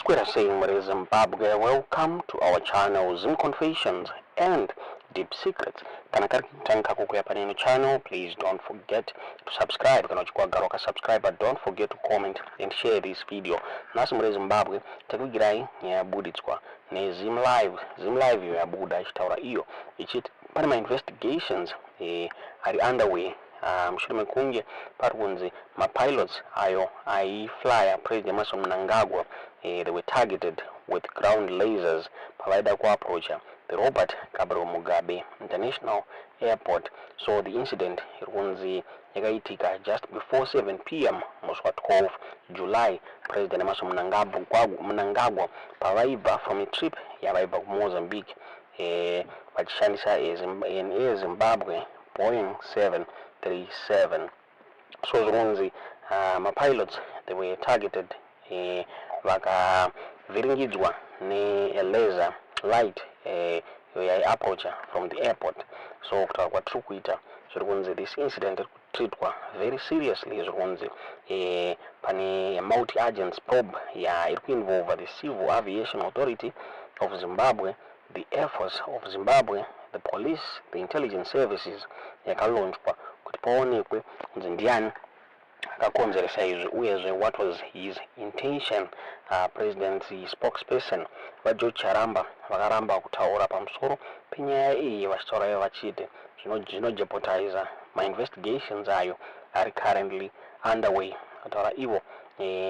Square saying Zimbabwe, welcome to our channel Zim Confessions and Deep Secrets. Kana tanka kukuya paneno channel, please don't forget to subscribe. Kana chukua garoka subscribe, but don't forget to comment and share this video. Nasi mure Zimbabwe, takugirai ya buditswa. Ne Zim Live ya buda ishtaura iyo. Ichit panama investigations are underway. Mshirime kunge parunzi ma pilots ayo flyer President Emmerson Mnangagwa they were targeted with ground lasers pavaida ku approach the Robert Mugabe International Airport. So the incident irunzi yakaitika just before 7 p.m. muswa 12 July. President Emmerson Mnangagwa pavaiva from a trip yavaiva ku Mozambique vachishandisa Zimbabwe Boeing 737. So zunzi my pilots, they were targeted vaka viringidzwa ne a laser light approach from the airport. So kutakuwa trukuita zunzi this incident treatwa very seriously zunzi pani multi agents probe ya involve the Civil Aviation Authority of Zimbabwe, the Air Force of Zimbabwe, the police, the intelligence services yakalaunchwa kuti paonekwe ndiani akakonzeresa izvi uyezve what was his intention. President's spokesperson vaJoe Charamba vakaramba kutaura pamusoro penyaya iyi vachitaura vachiti zvinojeopardize my investigations ayo are currently underway. Vataura ivo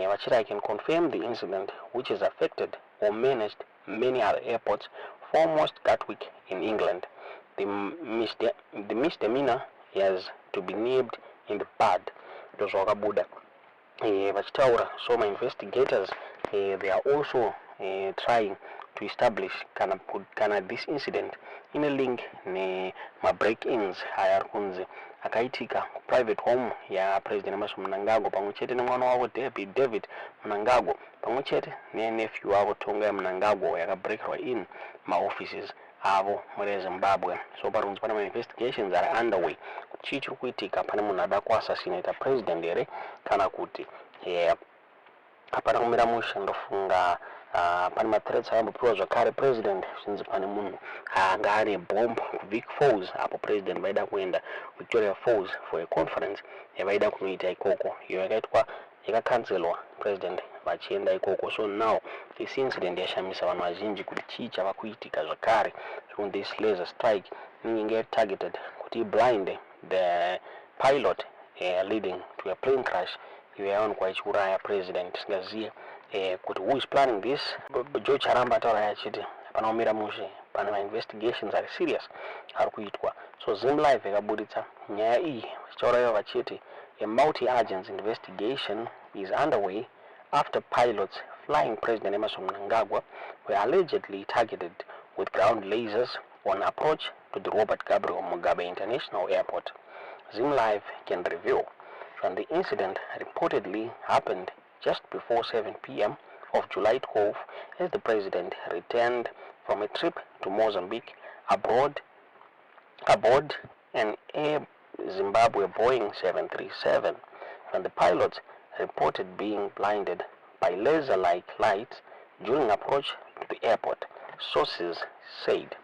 vachiti I can confirm the incident which has affected or menaced many other airports, foremost Gatwick in England. The misdemeanor has to be nipped in the bud. Buddha. So my investigators they are also trying to establish kana this incident in a link ne ma break-ins ayarkunzi akaitika private home ya President Emmerson Mnangagwa pamwechete nemwana wavo David Mnangagwa pamwechete ne nephew wavo Tonga Mnangagwa yakabreakerwa in ma offices avo muri Zimbabwe. So parunzi pana investigations are underway kuti chii chiri kuitika, pane munhu ada kuassassinata president here kana kuti hapana kumira mushe. Ndofunga pane mathreats ayambopiwa zvakare president zvinzi pane munhu anga ane bomb Vic Falls apo president vaida kuenda Victoria Falls for a conference yavaida kunoita ikoko, iyo yakakanzelwa president vachienda ikoko. So now this incident yashamisa vanhu vazhinji kuti chii chava kuitika zvakare. So this laser strike inenge targeted kuti blind the pilot leading to a plane crash iyo yaonekwa ichiuraya president. Singaziye kuti who is planning this. Joe Charamba ataura yachiti hapana kumira mushe, pana investigations are serious ari kuitwa. So Zim Live yakabuditsa nyaya iyi vachitaura vachiti a multi-agents investigation is underway after pilots flying President Emmerson Mnangagwa were allegedly targeted with ground lasers on approach to the Robert Mugabe International Airport. Zim Live can reveal that the incident reportedly happened just before 7 p.m. of July 12 as the president returned from a trip to Mozambique aboard an Air Zimbabwe Boeing 737, and the pilots reported being blinded by laser-like lights during approach to the airport, sources said.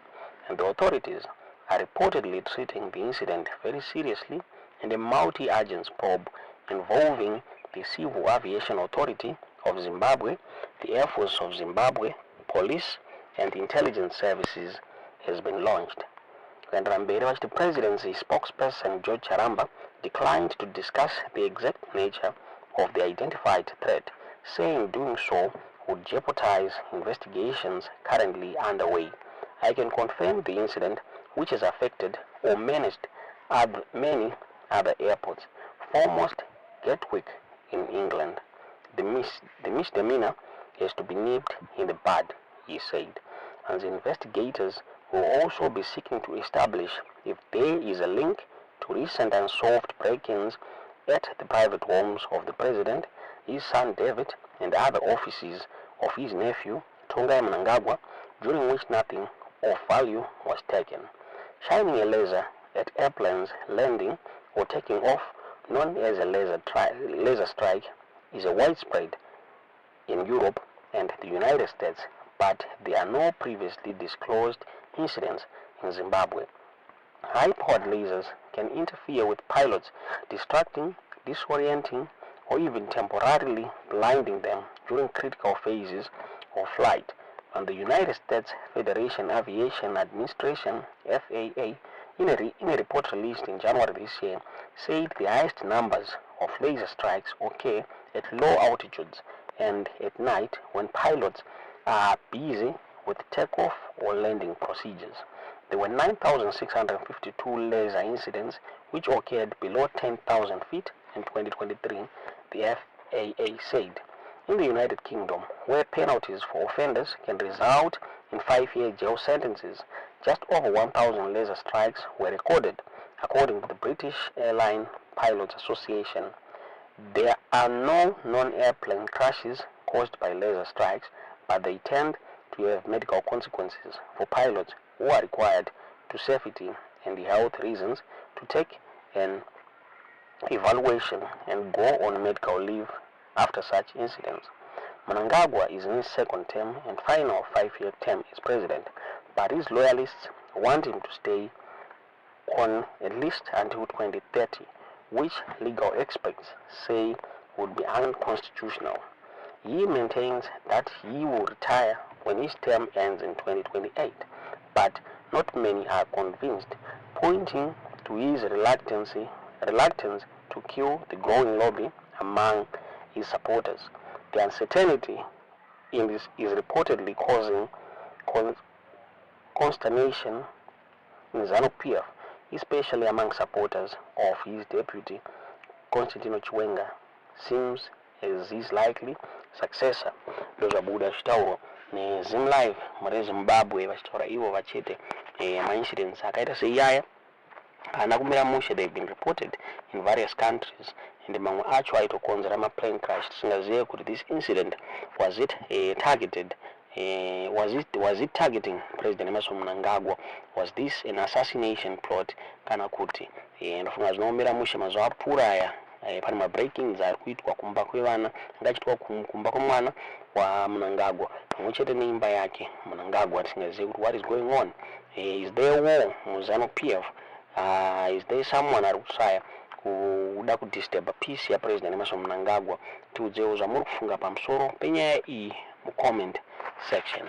And the authorities are reportedly treating the incident very seriously, and a multi-agents probe involving the Civil Aviation Authority of Zimbabwe, the Air Force of Zimbabwe, police, and intelligence services has been launched. The president's spokesperson Joe Charamba declined to discuss the exact nature of the identified threat, saying doing so would jeopardize investigations currently underway. I can confirm the incident, which has affected or menaced many other airports, foremost Gatwick in England. The misdemeanor has to be nipped in the bud, he said, and the investigators will also be seeking to establish if there is a link to recent unsolved break-ins at the private homes of the president, his son David, and other offices of his nephew Tonga Mnangagwa, during which nothing of value was taken. Shining a laser at airplanes landing or taking off, known as a laser strike, is a widespread in Europe and the United States, but there are no previously disclosed incidents in Zimbabwe. High-powered lasers can interfere with pilots, distracting, disorienting, or even temporarily blinding them during critical phases of flight. And the United States Federation Aviation Administration, FAA, in a report released in January this year, said the highest numbers of laser strikes occur at low altitudes and at night when pilots are busy with takeoff or landing procedures. There were 9,652 laser incidents which occurred below 10,000 feet in 2023, the FAA said. In the United Kingdom, where penalties for offenders can result in 5-year jail sentences, just over 1,000 laser strikes were recorded, according to the British Airline Pilots Association. There are no non-airplane crashes caused by laser strikes, but they tend to have medical consequences for pilots who are required to safety and health reasons to take an evaluation and go on medical leave after such incidents. Mnangagwa is in his second term and final 5-year term as president, but his loyalists want him to stay on at least until 2030, which legal experts say would be unconstitutional. He maintains that he will retire when his term ends in 2028, but not many are convinced, pointing to his reluctance to kill the growing lobby among his supporters. The uncertainty in this is reportedly causing consternation in ZANU-PF, especially among supporters of his deputy, Constantino Chiwenga, seems as his likely successor. Those are Buddha Chitauro ne Zim Live muri Zimbabwe vachitaura ivo vachete ma-incidents akaita seiyaya anakumira mushe. They've been reported in various countries, and mamwe acho aitokonzera ma-plane crash. Tisingazive kuti this incident was it targeted, was it targeting President Emmerson Mnangagwa? Was this an assassination plot kana kuti ndofunga zvinomira mushe mazuva apuraya pane ma-breakings ari kuitwa kumba kwevana, angachiitwa kumba kwemwana wa Mnangagwa pamwe chete neimba yake Mnangagwa. Tisingazive kuti what is going on. Is there a war mu ZANU-PF? Is there someone ari kutsaya kuda kudisturba peace ya President Emmerson Mnangagwa? Tiudzewo zvamuri kufunga pamusoro penyaya iyi mu comment section.